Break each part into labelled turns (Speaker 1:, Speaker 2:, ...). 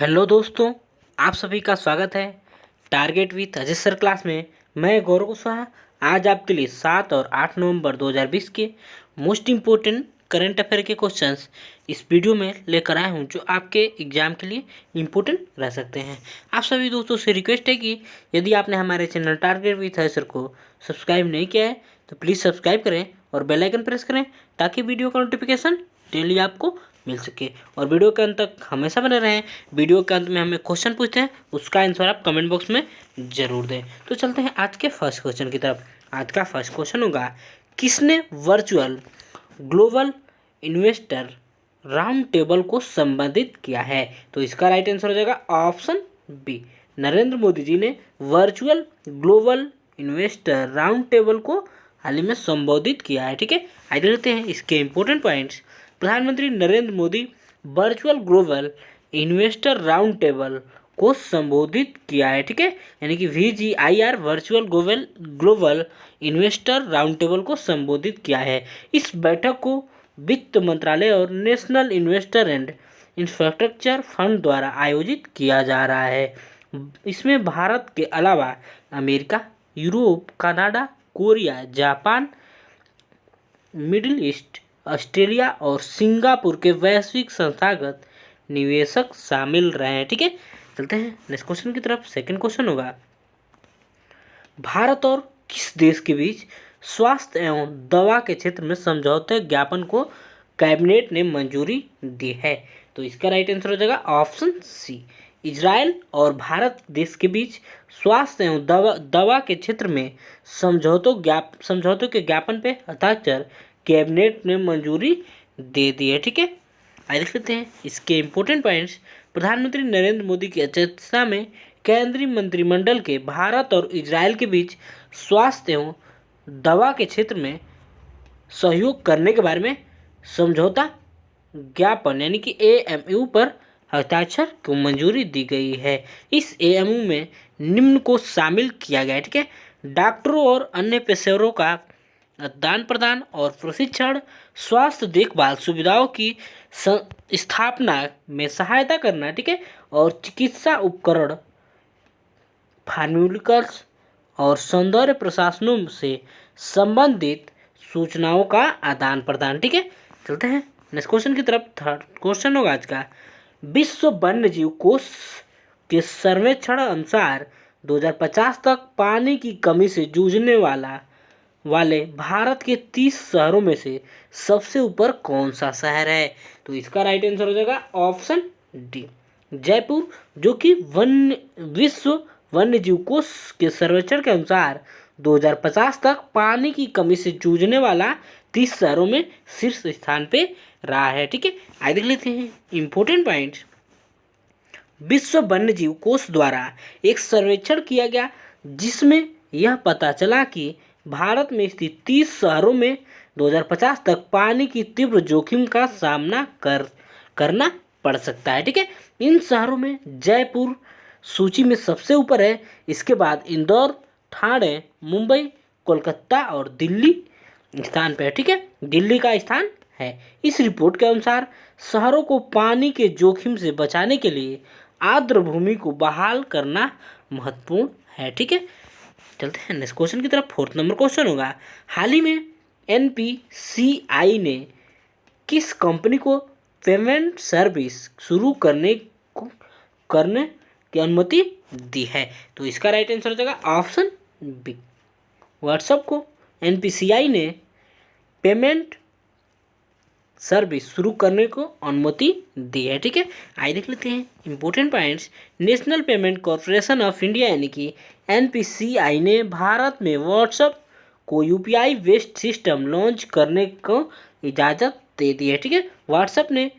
Speaker 1: Hello दोस्तों, आप सभी का स्वागत है target with Ajay sir class में। मैं गौरव कुशवाहा आज आपके लिए 7 और 8 नवंबर 2020 के मोस्ट इम्पोर्टेंट करंट अफेयर के क्वेश्चंस इस वीडियो में लेकर आया हूं, जो आपके एग्जाम के लिए इम्पोर्टेंट रह सकते हैं। आप सभी दोस्तों से रिक्वेस्ट है कि यदि आपने हमारे channel target with Ajay sir को सब्सक्राइब नहीं किया है तो प्लीज़ सब्सक्राइब करें और बेल आइकन प्रेस करें ताकि वीडियो का नोटिफिकेशन डेली आपको मिल सके। और वीडियो के अंत तक हमेशा बने रहें। वीडियो के अंत में हमें क्वेश्चन पूछते हैं, उसका आंसर आप कमेंट बॉक्स में जरूर दें। तो चलते हैं आज के फर्स्ट क्वेश्चन की तरफ। आज का फर्स्ट क्वेश्चन होगा, किसने virtual global investor round table को संबोधित किया है? तो इसका राइट आंसर हो जाएगा ऑप्शन बी, नरेंद्र मोदी जी ने virtual global investor round table को हाल ही में संबोधित किया है। ठीक है, आइए देखते हैं इसके इंपॉर्टेंट पॉइंट्स। प्रधानमंत्री Narendra Modi virtual global investor round table को संबोधित किया है। ठीक है, यानी कि VGIR virtual global investor round table को संबोधित किया है। इस बैठक को वित्त मंत्रालय और national investor and infrastructure fund द्वारा आयोजित किया जा रहा है। इसमें भारत के अलावा America, Europe, Canada, Korea, Japan, middle east, Australia और सिंगापुर के वैश्विक संस्थागत निवेशक शामिल रहे हैं। ठीक है, चलते हैं नेक्स्ट क्वेश्चन की तरफ। सेकंड क्वेश्चन होगा, भारत और किस देश के बीच स्वास्थ्य एवं दवा के क्षेत्र में समझौते ज्ञापन को कैबिनेट ने मंजूरी दी है? तो इसका राइट आंसर हो जाएगा ऑप्शन सी, इजराइल और भारत देश के बीच स्वास्थ्य एवं दवा के क्षेत्र में समझौतों के ज्ञापन पे हस्ताक्षर कैबिनेट ने मंजूरी दे दी है। ठीक है, आइए देख लेते हैं इसके इंपॉर्टेंट पॉइंट्स। प्रधानमंत्री नरेंद्र मोदी की अध्यक्षता में केंद्रीय मंत्रिमंडल के भारत और इजराइल के बीच स्वास्थ्य एवं दवा के क्षेत्र में सहयोग करने के बारे में समझौता ज्ञापन यानी कि AMU पर हस्ताक्षर को मंजूरी दी गई है। इस AMU में निम्न को शामिल किया गया है। ठीक है, डॉक्टरों और अन्य पेशेवरों का आदान प्रदान और प्रशिक्षण, स्वास्थ्य देखभाल सुविधाओं की स्थापना में सहायता करना। ठीक है, और चिकित्सा उपकरण, फार्मास्यूटिकल्स और सौंदर्य प्रशासनों से संबंधित सूचनाओं का आदान प्रदान। ठीक है, चलते हैं नेक्स्ट क्वेश्चन की तरफ। थर्ड क्वेश्चन होगा आज का, विश्व वन्यजीव कोष के सर्वेक्षण अनुसार 2050 तक पानी की कमी से जूझने वाले भारत के 30 शहरों में से सबसे ऊपर कौन सा शहर है? तो इसका राइट आंसर हो जाएगा ऑप्शन डी, जयपुर, जो कि विश्व वन्यजीव कोष के सर्वेक्षण के अनुसार 2050 तक पानी की कमी से जूझने वाला 30 शहरों में शीर्ष स्थान पे रहा है। ठीक है, आइए देख लेते हैं इंपॉर्टेंट पॉइंट। विश्व वन्यजीव कोष द्वारा एक सर्वेक्षण किया गया जिसमें यह पता चला कि भारत में स्थित 30 शहरों में 2050 तक पानी की तीव्र जोखिम का सामना करना पड़ सकता है। ठीक है, इन शहरों में जयपुर सूची में सबसे ऊपर है। इसके बाद इंदौर, ठाणे, मुंबई, कोलकाता और दिल्ली स्थान पर है। ठीक है, दिल्ली का स्थान है। इस रिपोर्ट के अनुसार शहरों को पानी के जोखिम से बचाने के लिए आर्द्र भूमि को बहाल करना महत्वपूर्ण है। ठीक है, चलते हैं नेक्स्ट क्वेश्चन की तरफ। फोर्थ नंबर क्वेश्चन होगा, हाल ही में NPCI ने किस कंपनी को पेमेंट सर्विस शुरू करने की अनुमति दी है? तो इसका राइट आंसर हो जाएगा ऑप्शन बी, व्हाट्सएप को NPCI ने पेमेंट सर्विस शुरू करने को अनुमति दी है। ठीक है, आइए देख लेते हैं important points. National payment corporation of India यानी कि NPCI ने भारत में व्हाट्सएप को UPI बेस्ड सिस्टम लॉन्च करने को इजाज़त दे दी है। ठीक है, व्हाट्सएप ने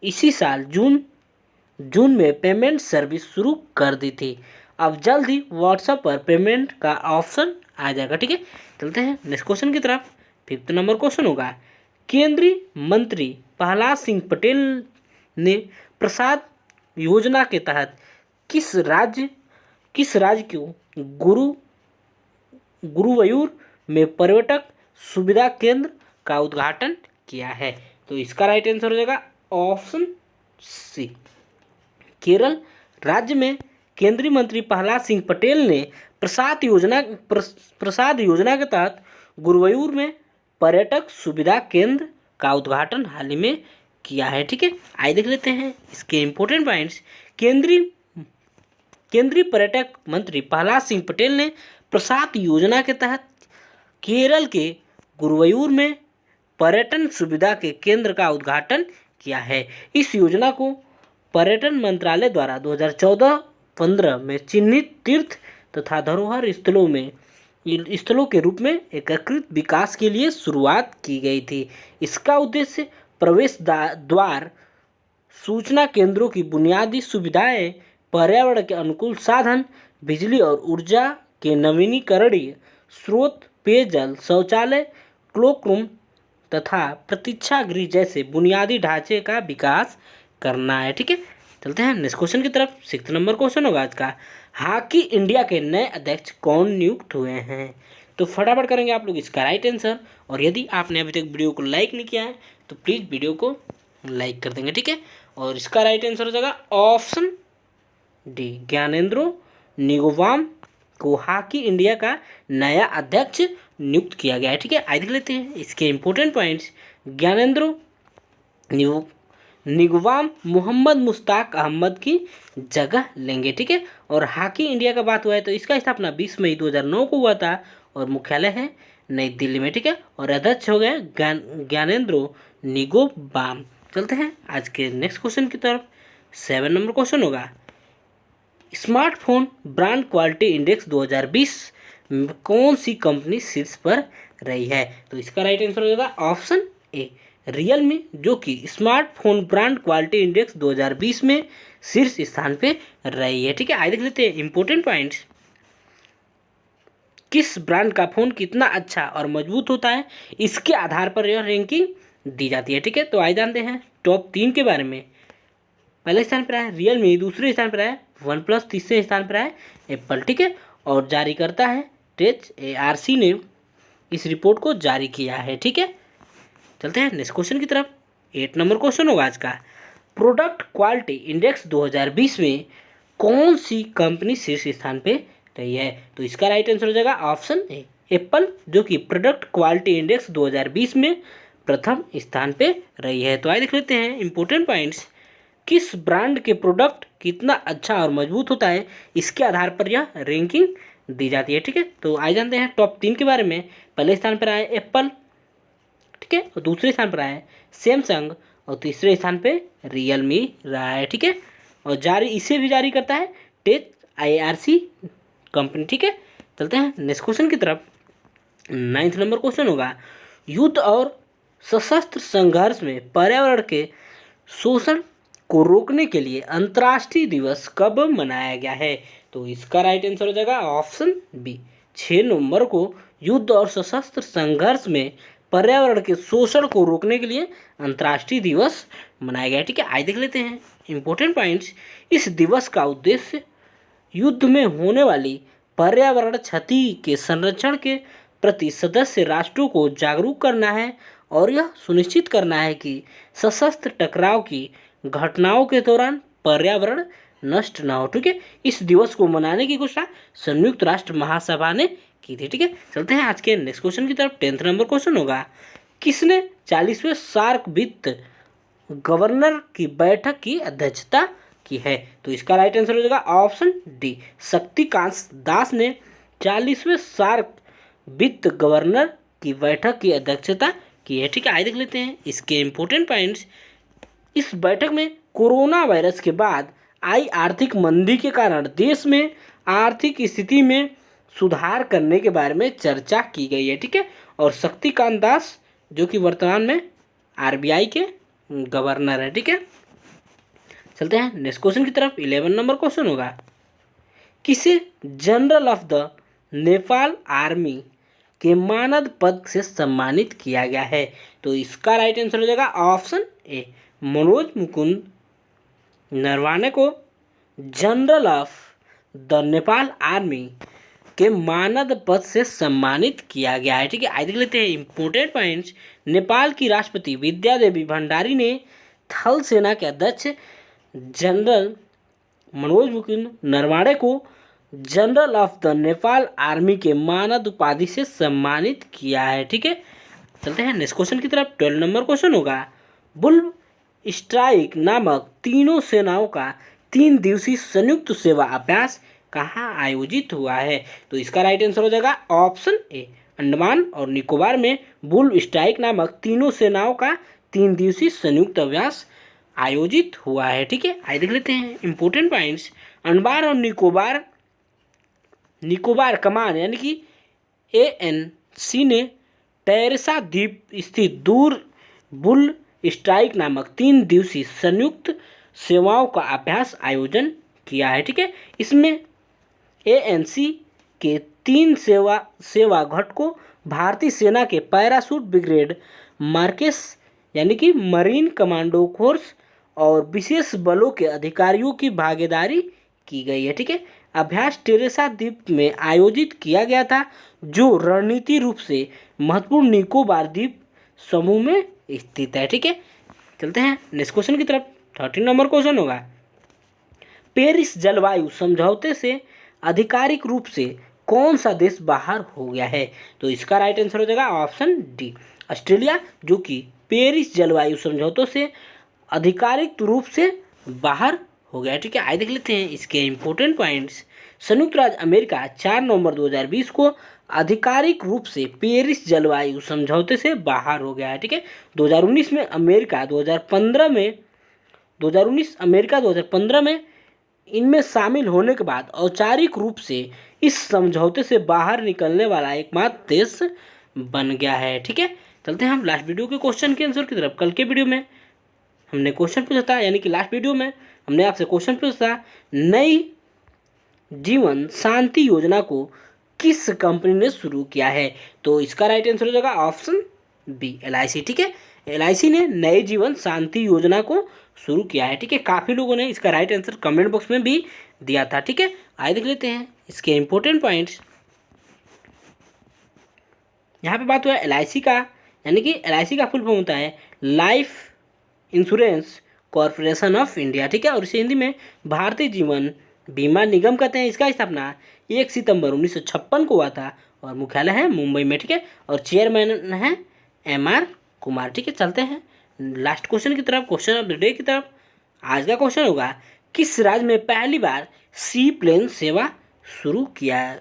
Speaker 1: इसी साल जून में पेमेंट सर्विस शुरू कर दी थी। अब जल्द ही व्हाट्सएप पर पेमेंट का ऑप्शन आ जाएगा। ठीक है, चलते हैं नेक्स्ट क्वेश्चन की तरफ। फिफ्थ नंबर क्वेश्चन होगा, केंद्रीय मंत्री प्रहलाद सिंह पटेल ने प्रसाद योजना के तहत किस राज्य को गुरुवायूर में पर्यटक सुविधा केंद्र का उद्घाटन किया है? तो इसका राइट आंसर हो जाएगा ऑप्शन सी, केरल, राज्य में केंद्रीय मंत्री प्रहलाद सिंह पटेल ने प्रसाद योजना के तहत गुरुवायूर में पर्यटक सुविधा केंद्र का उद्घाटन हाल ही में किया है। ठीक है, आइए देख लेते हैं इसके इम्पोर्टेंट पॉइंट्स। केंद्रीय पर्यटक मंत्री प्रहलाद सिंह पटेल ने प्रसाद योजना के तहत केरल के गुरुवायूर में पर्यटन सुविधा के केंद्र का उद्घाटन किया है। इस योजना को पर्यटन मंत्रालय द्वारा 2014-15 में चिन्हित तीर्थ तथा धरोहर स्थलों के रूप में एकीकृत विकास के लिए शुरुआत की गई थी। इसका उद्देश्य प्रवेश द्वार, सूचना केंद्रों की बुनियादी सुविधाएं, पर्यावरण के अनुकूल साधन, बिजली और ऊर्जा के नवीनीकरणीय स्रोत, पेयजल, शौचालय, क्लोकरूम तथा प्रतीक्षा गृह जैसे बुनियादी ढांचे का विकास करना है। ठीक है, चलते हैं नेक्स्ट क्वेश्चन की तरफ। 6 नंबर क्वेश्चन होगा आज का, हॉकी इंडिया के नए अध्यक्ष कौन नियुक्त हुए हैं? तो फटाफट करेंगे आप लोग इसका राइट आंसर। और यदि आपने अभी तक वीडियो को लाइक नहीं किया है तो प्लीज़ वीडियो को लाइक कर देंगे। ठीक है, और इसका राइट आंसर हो जाएगा ऑप्शन डी, ज्ञानेंद्रो निगोवाम को हॉकी इंडिया का नया अध्यक्ष नियुक्त किया गया है। ठीक है, आइए देख लेते हैं इसके इम्पोर्टेंट पॉइंट्स। ज्ञानेंद्रो निगोवाम मोहम्मद मुश्ताक अहमद की जगह लेंगे। ठीक है, और हॉकी इंडिया का बात हुआ है तो इसका स्थापना 20 मई 2009 को हुआ था और मुख्यालय है नई दिल्ली में। ठीक है, और अध्यक्ष हो गए ज्ञानेंद्रो निगोवाम। चलते हैं आज के नेक्स्ट क्वेश्चन की तरफ। 7 नंबर क्वेश्चन होगा, स्मार्टफोन ब्रांड क्वालिटी इंडेक्स 2020 में कौन सी कंपनी शीर्ष पर रही है? तो इसका राइट आंसर हो जाएगा ऑप्शन ए, रियलमी, जो कि स्मार्टफोन ब्रांड क्वालिटी इंडेक्स 2020 में शीर्ष स्थान पे रही है। ठीक है, आइए देख लेते हैं इंपोर्टेंट पॉइंट्स। किस ब्रांड का फ़ोन कितना अच्छा और मजबूत होता है, इसके आधार पर यह रैंकिंग दी जाती है। ठीक है, तो आइए जानते हैं टॉप 3 के बारे में। पहले स्थान पर है रियलमी, दूसरे स्थान पर है वन प्लस, तीसरे स्थान पर है एप्पल। ठीक है, और जारी करता है टेच ARC ने इस रिपोर्ट को जारी किया है। ठीक है, चलते हैं नेक्स्ट क्वेश्चन की तरफ। 8 नंबर क्वेश्चन होगा आज का, प्रोडक्ट क्वालिटी इंडेक्स 2020 में कौन सी कंपनी शीर्ष स्थान पे रही है? तो इसका राइट आंसर हो जाएगा ऑप्शन ए, एप्पल, जो कि प्रोडक्ट क्वालिटी इंडेक्स 2020 में प्रथम स्थान पे रही है। तो आइए देख लेते हैं इंपोर्टेंट पॉइंट्स। किस ब्रांड के प्रोडक्ट कितना अच्छा और मजबूत होता है, इसके आधार पर यह रैंकिंग दी जाती है। ठीक है, तो आइए जानते हैं टॉप 3 के बारे में। पहले स्थान पर आए एप्पल, ठीक है, और दूसरे स्थान पर आए सैमसंग और तीसरे स्थान पे रियलमी रहा है। ठीक है, और इसे भी जारी करता है टेच ARC कंपनी। ठीक है, चलते हैं नेक्स्ट क्वेश्चन की तरफ। 9 नंबर क्वेश्चन होगा, युद्ध और सशस्त्र संघर्ष में पर्यावरण के शोषण को रोकने के लिए अंतर्राष्ट्रीय दिवस कब मनाया गया है? तो इसका राइट आंसर हो जाएगा ऑप्शन बी, 6 नवंबर को युद्ध और सशस्त्र संघर्ष में पर्यावरण के शोषण को रोकने के लिए अंतर्राष्ट्रीय दिवस मनाया गया है। ठीक है, आइए देख लेते हैं इंपोर्टेंट पॉइंट्स। इस दिवस का उद्देश्य युद्ध में होने वाली पर्यावरण क्षति के संरक्षण के प्रति सदस्य राष्ट्रों को जागरूक करना है और यह सुनिश्चित करना है कि सशस्त्र टकराव की घटनाओं के दौरान पर्यावरण नष्ट ना हो। ठीक है, इस दिवस को मनाने की घोषणा संयुक्त राष्ट्र महासभा ने की थी। ठीक है, चलते हैं आज के नेक्स्ट क्वेश्चन की तरफ। 10 नंबर क्वेश्चन होगा, किसने 40वें सार्क वित्त गवर्नर की बैठक की अध्यक्षता की है? तो इसका राइट आंसर हो जाएगा ऑप्शन डी, शक्तिकांत दास ने 40वें सार्क वित्त गवर्नर की बैठक की अध्यक्षता की है। ठीक है, आइए देख लेते हैं इसके इम्पोर्टेंट पॉइंट्स। इस बैठक में कोरोना वायरस के बाद आई आर्थिक मंदी के कारण देश में आर्थिक स्थिति में सुधार करने के बारे में चर्चा की गई है। ठीक है, और शक्तिकांत दास जो कि वर्तमान में RBI के गवर्नर है। ठीक है, चलते हैं नेक्स्ट क्वेश्चन की तरफ। 11 नंबर क्वेश्चन होगा, किसे general of the Nepal army के मानद पद से सम्मानित किया गया है? तो इसका राइट आंसर हो जाएगा ऑप्शन ए, मनोज मुकुंद नरवाने को general of the Nepal army के मानद पद से सम्मानित किया गया है। ठीक है, आइए देख लेते हैं इंपोर्टेंट पॉइंट्स। नेपाल की राष्ट्रपति विद्या देवी भंडारी ने थल सेना के अध्यक्ष जनरल मनोज मुकुंद नरवाणे को general of the Nepal army के मानद उपाधि से सम्मानित किया है। ठीक है, चलते हैं नेक्स्ट क्वेश्चन की तरफ। 12 नंबर क्वेश्चन होगा, बुल स्ट्राइक नामक तीनों सेनाओं का 3 दिवसीय संयुक्त सेवा अभ्यास कहाँ आयोजित हुआ है? तो इसका राइट आंसर हो जाएगा ऑप्शन ए, अंडमान और निकोबार में बुल स्ट्राइक नामक तीनों सेनाओं का 3 दिवसीय संयुक्त अभ्यास आयोजित हुआ है। ठीक है, आइए देख लेते हैं इंपॉर्टेंट पॉइंट्स। अंडमान और निकोबार कमान यानी कि ANC ने टेरेसा द्वीप स्थित दूर बुल स्ट्राइक नामक 3 दिवसीय संयुक्त सेवाओं का अभ्यास आयोजन किया है। ठीक है, इसमें ANC के 3 सेवा घटकों भारतीय सेना के पैराशूट ब्रिगेड, मार्केस यानी कि मरीन कमांडो फोर्स और विशेष बलों के अधिकारियों की भागीदारी की गई है। ठीक है, अभ्यास टेरेसा द्वीप में आयोजित किया गया था, जो रणनीतिक रूप से महत्वपूर्ण निकोबार द्वीप समूह में स्थित है। ठीक है, चलते हैं नेक्स्ट क्वेश्चन की तरफ। 13 नंबर क्वेश्चन होगा, पेरिस जलवायु समझौते से आधिकारिक रूप से कौन सा देश बाहर हो गया है? तो इसका राइट आंसर हो जाएगा ऑप्शन डी, ऑस्ट्रेलिया, जो कि पेरिस जलवायु समझौतों से आधिकारिक रूप से बाहर हो गया। ठीक है, आइए देख लेते हैं इसके इंपॉर्टेंट पॉइंट्स। संयुक्त राज्य अमेरिका 4 नवंबर 2020 को आधिकारिक रूप से पेरिस जलवायु समझौते से बाहर हो गया है। ठीक है, 2019 में अमेरिका 2015 में इनमें शामिल होने के बाद औपचारिक रूप से इस समझौते से बाहर निकलने वाला एकमात्र देश बन गया है। ठीक है, चलते हैं हम लास्ट वीडियो के क्वेश्चन के आंसर की तरफ। कल के वीडियो में हमने क्वेश्चन पूछा था, यानी कि लास्ट वीडियो में हमने आपसे क्वेश्चन पूछा था, नई जीवन शांति योजना को किस कंपनी ने शुरू किया है? तो इसका राइट आंसर हो जाएगा ऑप्शन बी, LIC। ठीक है, LIC ने नई जीवन शांति योजना को शुरू किया है। ठीक है, काफ़ी लोगों ने इसका राइट आंसर कमेंट बॉक्स में भी दिया था। ठीक है, आइए देख लेते हैं इसके इंपॉर्टेंट पॉइंट्स। यहाँ पे बात हुआ LIC का, यानी कि LIC का फुल फॉर्म होता है life insurance corporation of India. ठीक है, और इसे हिंदी में भारतीय जीवन बीमा निगम कहते हैं। इसका स्थापना 1 सितंबर 1956 को हुआ था और मुख्यालय है मुंबई में। ठीक है, और चेयरमैन है MR कुमार। ठीक है, चलते हैं लास्ट क्वेश्चन की तरफ, क्वेश्चन ऑफ द डे की तरफ। आज का क्वेश्चन होगा, किस राज्य में पहली बार सी प्लेन सेवा शुरू किया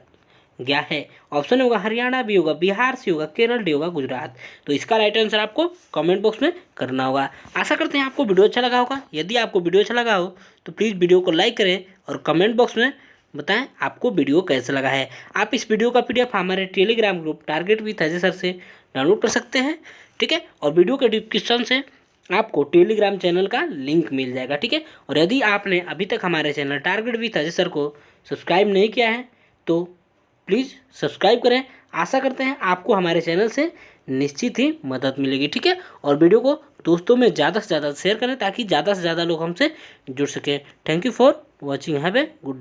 Speaker 1: गया है? ऑप्शन होगा हरियाणा भी होगा, बिहार से होगा, केरल डी होगा, गुजरात। तो इसका राइट आंसर आपको कमेंट बॉक्स में करना होगा। आशा करते हैं आपको वीडियो अच्छा लगा होगा। यदि आपको वीडियो अच्छा लगा हो तो प्लीज़ वीडियो को लाइक करें और कमेंट बॉक्स में बताएं आपको वीडियो कैसा लगा है। आप इस वीडियो का PDF हमारे Telegram group target with Ajay sir से डाउनलोड कर सकते हैं। ठीक है, और वीडियो के डिस्क्रिप्शन से आपको टेलीग्राम चैनल का लिंक मिल जाएगा। ठीक है, और यदि आपने अभी तक हमारे channel target with Ajay sir को सब्सक्राइब नहीं किया है तो प्लीज़ सब्सक्राइब करें। आशा करते हैं आपको हमारे चैनल से निश्चित ही मदद मिलेगी। ठीक है, और वीडियो को दोस्तों में ज़्यादा से ज़्यादा शेयर करें ताकि ज़्यादा से ज़्यादा लोग हमसे जुड़ सकें। Thank you for watching, have a good day.